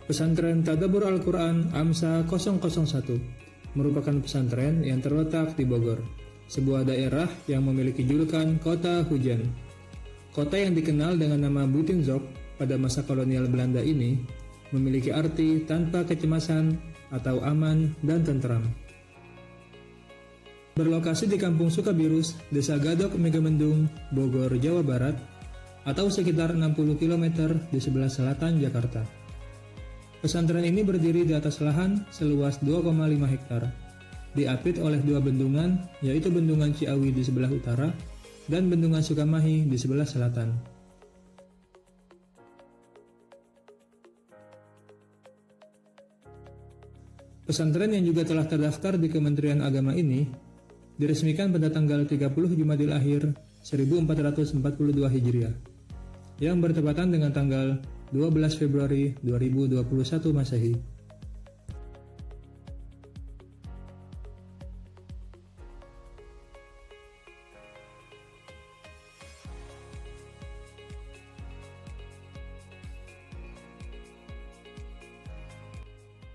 Pesantren Tadabbur Al-Quran AMSA 001 merupakan pesantren yang terletak di Bogor, sebuah daerah yang memiliki julukan Kota Hujan. Kota yang dikenal dengan nama Buitenzorg pada masa kolonial Belanda ini memiliki arti tanpa kecemasan atau aman dan tentram. Berlokasi di Kampung Sukabirus, Desa Gadok, Megamendung, Bogor, Jawa Barat, atau sekitar 60 km di sebelah selatan Jakarta. Pesantren ini berdiri di atas lahan seluas 2,5 hektar, diapit oleh dua bendungan, yaitu Bendungan Ciawi di sebelah utara dan Bendungan Sukamahi di sebelah selatan. Pesantren yang juga telah terdaftar di Kementerian Agama ini diresmikan pada tanggal 30 Jumadil Akhir 1442 Hijriah, yang bertepatan dengan tanggal 12 Februari 2021 Masehi.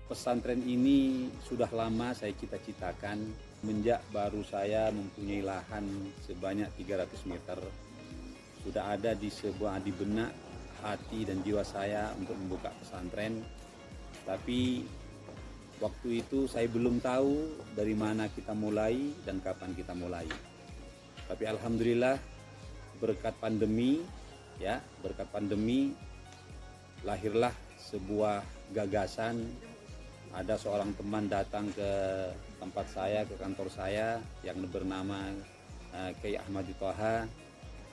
Pesantren ini sudah lama saya cita-citakan, semenjak baru saya mempunyai lahan sebanyak 300 meter. Sudah ada di benak hati dan jiwa saya untuk membuka pesantren, tapi waktu itu saya belum tahu dari mana kita mulai dan kapan kita mulai. Tapi alhamdulillah berkat pandemi lahirlah sebuah gagasan. Ada seorang teman datang ke tempat saya, ke kantor saya yang bernama Kiai Ahmad Toha,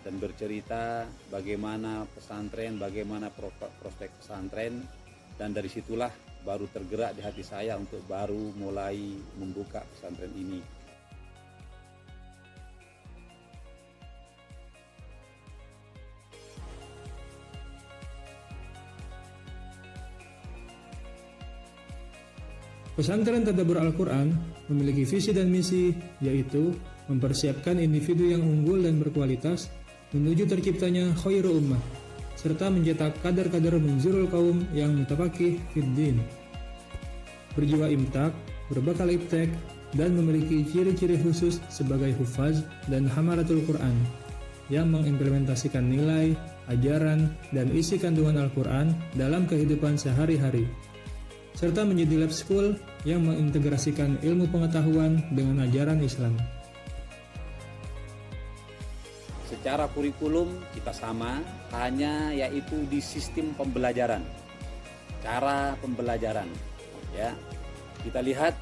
dan bercerita bagaimana pesantren, bagaimana prospek pesantren, dan dari situlah baru tergerak di hati saya untuk baru mulai membuka pesantren ini. Pesantren Tadabbur Al-Quran memiliki visi dan misi, yaitu mempersiapkan individu yang unggul dan berkualitas menuju terciptanya khairu ummah, serta mencetak kader-kader munzirul kaum yang mutafaqih fid din, berjiwa imtak, berbakal iptek, dan memiliki ciri-ciri khusus sebagai hufaz dan hamalatul Quran yang mengimplementasikan nilai, ajaran, dan isi kandungan Al-Quran dalam kehidupan sehari-hari, serta menjadi lab school yang mengintegrasikan ilmu pengetahuan dengan ajaran Islam. Secara kurikulum kita sama, hanya yaitu di sistem pembelajaran, cara pembelajaran. Ya, kita lihat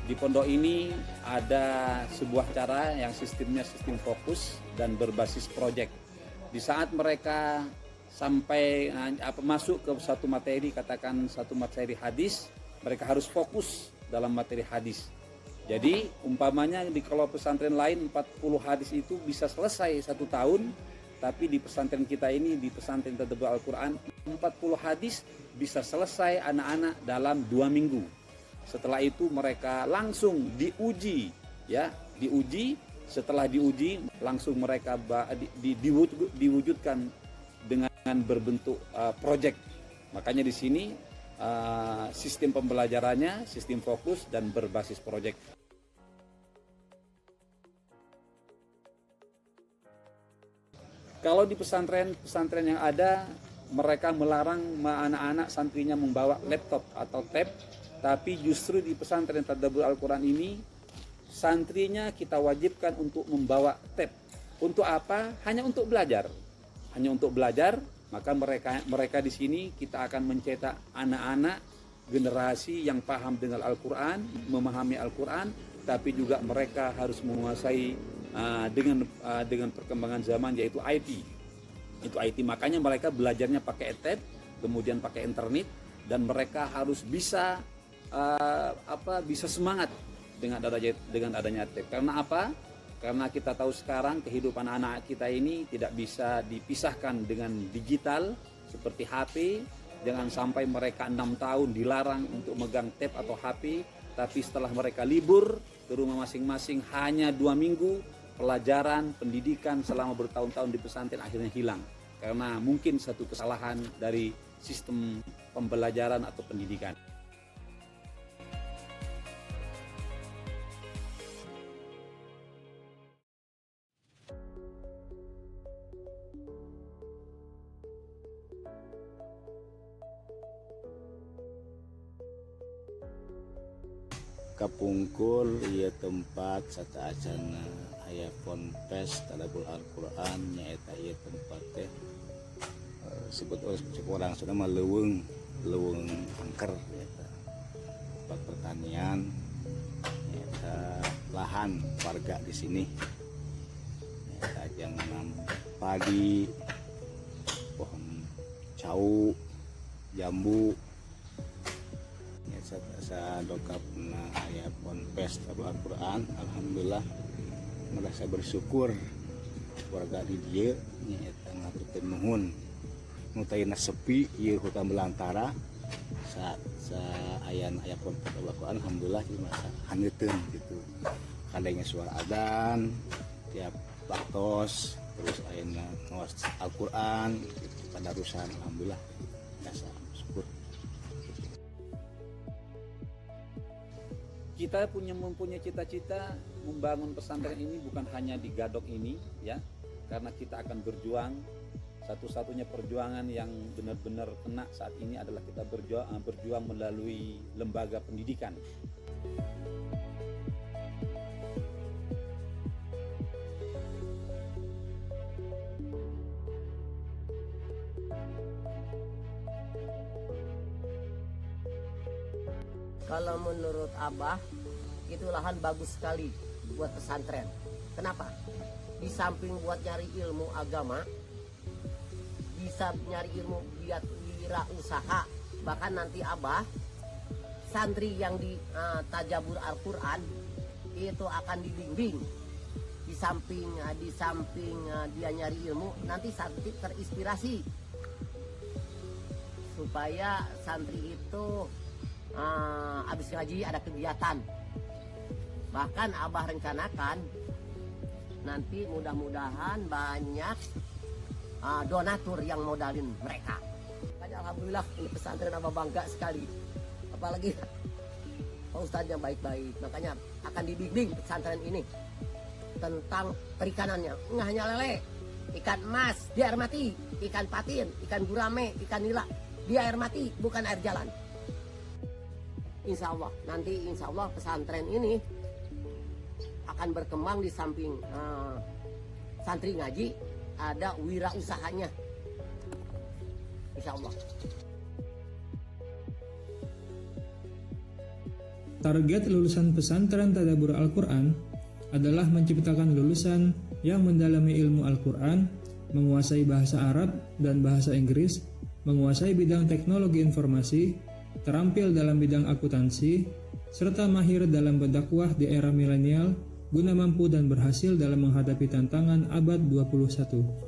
di pondok ini ada sebuah cara yang sistemnya sistem fokus dan berbasis proyek. Di saat mereka sampai masuk ke satu materi, katakan satu materi hadis, mereka harus fokus dalam materi hadis. Jadi umpamanya kalau pesantren lain 40 hadis itu bisa selesai 1 tahun, tapi di pesantren kita ini, di pesantren Tadabbur Al-Quran, 40 hadis bisa selesai anak-anak dalam 2 minggu. Setelah itu mereka langsung diuji, ya, diuji. Setelah diuji langsung mereka diwujudkan dengan berbentuk proyek. Makanya di sini sistem pembelajarannya sistem fokus dan berbasis proyek. Kalau di pesantren yang ada, mereka melarang anak-anak santrinya membawa laptop atau tab, tapi justru di pesantren Tadabbur Al-Quran ini santrinya kita wajibkan untuk membawa tab. Untuk apa? Hanya untuk belajar. Hanya untuk belajar. Maka mereka di sini kita akan mencetak anak-anak generasi yang paham dengan Al-Quran, memahami Al-Quran, tapi juga mereka harus menguasai dengan perkembangan zaman, yaitu IT. Itu IT, makanya mereka belajarnya pakai tab, kemudian pakai internet, dan mereka harus bisa bisa semangat dengan adanya tab. Karena apa? Karena kita tahu sekarang kehidupan anak kita ini tidak bisa dipisahkan dengan digital seperti HP. Jangan sampai mereka 6 tahun dilarang untuk megang tab atau HP, tapi setelah mereka libur ke rumah masing-masing hanya 2 minggu, pelajaran, pendidikan selama bertahun-tahun di pesantren akhirnya hilang. Karena mungkin satu kesalahan dari sistem pembelajaran atau pendidikan. Kapungkur ieu tempat sata acana aya ponpes tadabbur Al-Qur'an nyaeta ieu tempat teh sebut orang Sunda mah leuweung angker nyaeta tempat pertanian nyaeta lahan warga di sini nyaeta yang nanam padi, pohon cau, jambu. Sa dokap na aya ponpes tadabbur Al-Qur'an, alhamdulillah merasa bersyukur warga di dieu nyaeta ngaturkeun nuhun nu tayina sepi ieu hutan belantara saat aya ponpes tadabbur Al-Qur'an, alhamdulillah merasa haneuteun gitu. Kadenge suara adzan tiap waktos, terus ayeuna ngawas Al-Qur'an gitu, tadarusan, alhamdulillah merasa syukur. Kita mempunyai cita-cita membangun pesantren ini bukan hanya di Gadok ini ya, karena kita akan berjuang. Satu-satunya perjuangan yang benar-benar kena saat ini adalah kita berjuang melalui lembaga pendidikan. Kalau menurut Abah, itu lahan bagus sekali buat pesantren. Kenapa? Di samping buat nyari ilmu agama, bisa nyari ilmu biar wirausaha. Bahkan nanti Abah, santri yang di tadabbur Al-Qur'an itu akan dibimbing. Di samping dia nyari ilmu, nanti santri terinspirasi supaya santri itu habis ngaji ada kegiatan. Bahkan Abah rencanakan nanti mudah-mudahan banyak donatur yang modalin mereka. Alhamdulillah ini pesantren Abah bangga sekali. Apalagi Pak Ustadz yang baik-baik. Makanya akan dibimbing pesantren ini tentang perikanannya. Nggak hanya lele, ikan emas di air mati, ikan patin, ikan gurame, ikan nila di air mati, bukan air jalan. Insya Allah, nanti insya Allah pesantren ini akan berkembang. Di samping santri ngaji, ada wirausahanya. Insya Allah. Target lulusan pesantren tadabbur Al-Qur'an adalah menciptakan lulusan yang mendalami ilmu Al-Qur'an, menguasai bahasa Arab dan bahasa Inggris, menguasai bidang teknologi informasi, terampil dalam bidang akuntansi, serta mahir dalam berdakwah di era milenial guna mampu dan berhasil dalam menghadapi tantangan abad 21.